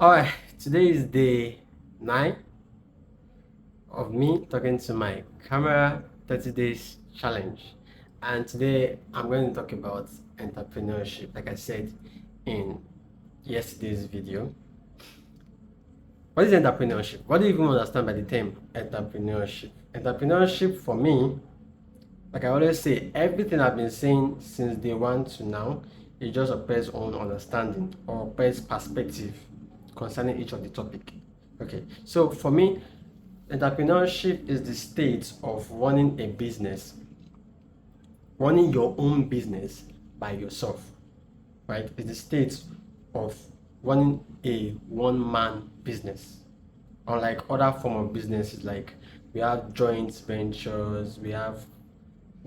Alright, today is day 9 of me talking to my camera 30 days challenge. And today I'm going to talk about entrepreneurship, like I said in yesterday's video. What is entrepreneurship? What do you even understand by the term entrepreneurship? Entrepreneurship for me, like I always say, everything I've been saying since day 1 to now is just a person's own understanding or a person's perspective concerning each of the topic. Okay, so for me, entrepreneurship is the state of running a business, running your own business by yourself, right? It's the state of running a one-man business. Unlike other form of businesses, like we have joint ventures, we have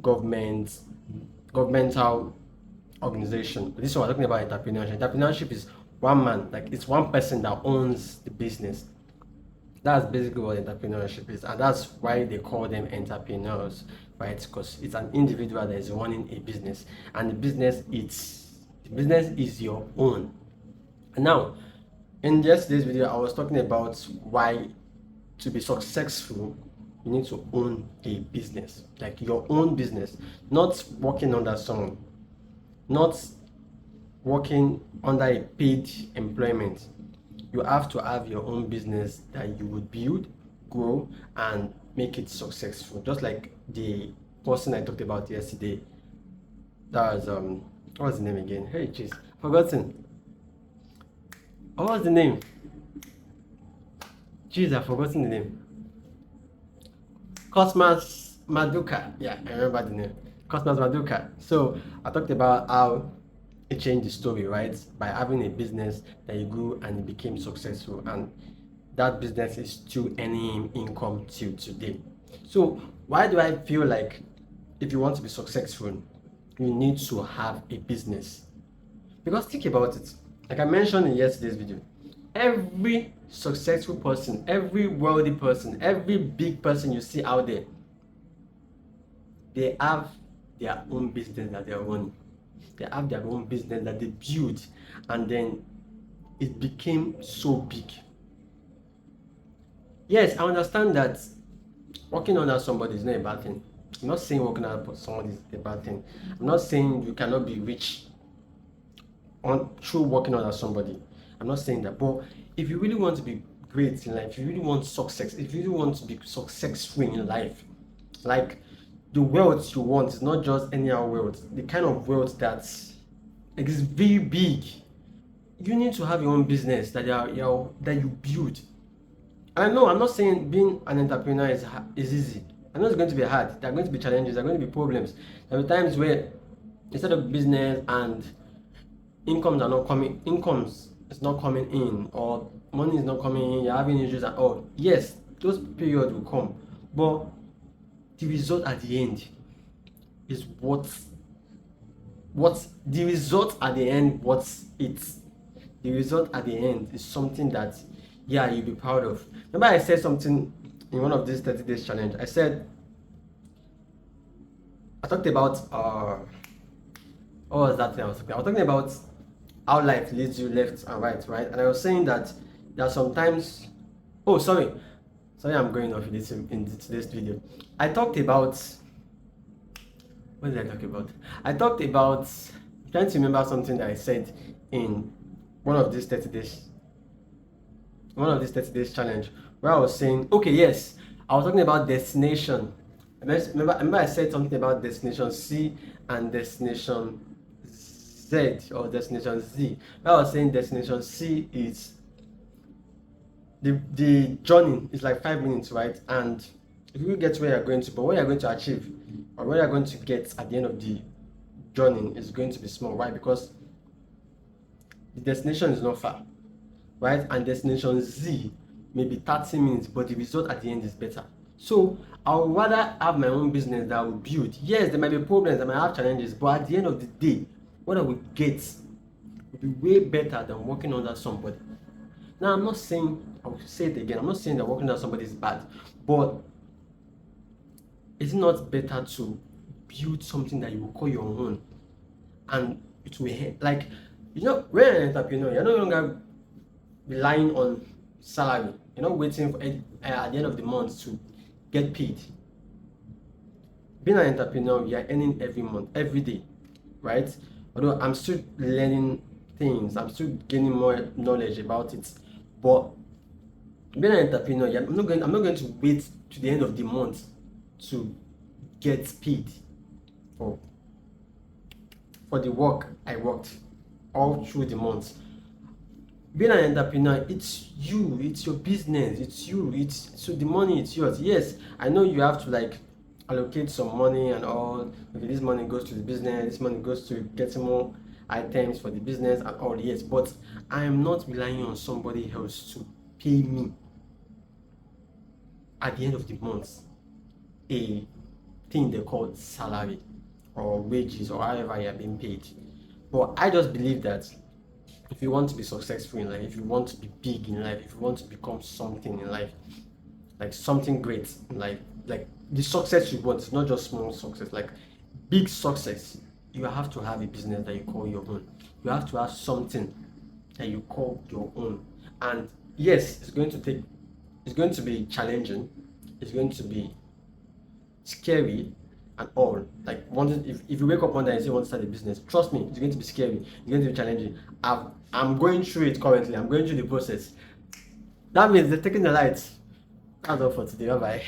governmental organization. This is what we're talking about entrepreneurship. Entrepreneurship is one man, like it's one person that owns the business. That's basically what entrepreneurship is, and that's why they call them entrepreneurs, right? Because it's an individual that is running a business, and the business is your own. And now, in yesterday's video, I was talking about why to be successful, you need to own a business, like your own business, not working under someone, not working under a paid employment. You have to have your own business that you would build, grow, and make it successful. Just like the person I talked about yesterday. That was what was the name again? Hey, jeez, forgotten. What was the name? Jeez, I've forgotten the name. Cosmas Maduka. Yeah, I remember the name. Cosmas Maduka. So I talked about how it changed the story, right? By having a business that you grew and it became successful, and that business is still earning income till today. So why do I feel like if you want to be successful, you need to have a business? Because think about it. Like I mentioned in yesterday's video, every successful person, every wealthy person, every big person you see out there, they have their own business that they're running. They have their own business that they built, and then it became so big. Yes, I understand that working under somebody is not a bad thing. I'm not saying working under somebody is a bad thing. I'm not saying you cannot be rich through working under somebody. I'm not saying that. But if you really want to be great in life, if you really want success, if you really want to be successful in life, like the wealth you want is not just any other wealth. The kind of wealth that is very big. You need to have your own business that you build. I know I'm not saying being an entrepreneur is easy. I know it's going to be hard. There are going to be challenges. There are going to be problems. There will be times where instead of business and incomes is not coming in, or money is not coming in, you're having issues at all. Yes, those periods will come, but the result at the end is the result at the end the result at the end is something that, yeah, you'll be proud of. Remember I said something in one of these 30 days challenge. I talked about what was that thing I was talking about? I was talking about how life leads you left and right? And I was saying that there are sometimes, oh sorry, I'm going off in today's video. I talked about, what did I talk about? I talked about, I'm trying to remember something that I said in one of these 30 days challenge, where I was saying, okay, yes, I was talking about destination. Remember I said something about destination C and destination Z, or destination Z. Where I was saying destination C is the journey is like 5 minutes, right? And if you get where you're going to, but what you're going to achieve or what you're going to get at the end of the journey is going to be small. Why? Because the destination is not far, right? And destination Z may be 30 minutes, but the result at the end is better. So I would rather have my own business that I will build. Yes, there might be problems, I might have challenges, but at the end of the day, what I will get will be way better than working under somebody. Now, I'm not saying, I will say it again, I'm not saying that working under somebody is bad, but is it not better to build something that you will call your own, and it will, like, when you're an entrepreneur, you're no longer relying on salary. You're not waiting for at the end of the month to get paid. Being an entrepreneur, you are earning every month, every day, right? Although I'm still learning things, I'm still gaining more knowledge about it. But being an entrepreneur, I'm not going to wait to the end of the month to get paid for the work I worked all through the month. Being an entrepreneur, it's you, it's your business, it's you, it's so the money, it's yours. Yes, I know you have to like allocate some money and all. Okay, this money goes to the business, this money goes to getting more items for the business and all. Yes, but I am not relying on somebody else to pay me at the end of the month a thing they call salary or wages or however you are being paid. But I just believe that if you want to be successful in life, if you want to be big in life, if you want to become something in life, like something great in life, like the success you want, it's not just small success, like big success, you have to have a business that you call your own. You have to have something that you call your own. And yes, it's going to be challenging, it's going to be scary and all. Like if you wake up one day and say you want to start a business, trust me, it's going to be scary, it's going to be challenging. I'm going through it currently, I'm going through the process. That means they're taking the lights. That's all for today. Bye bye.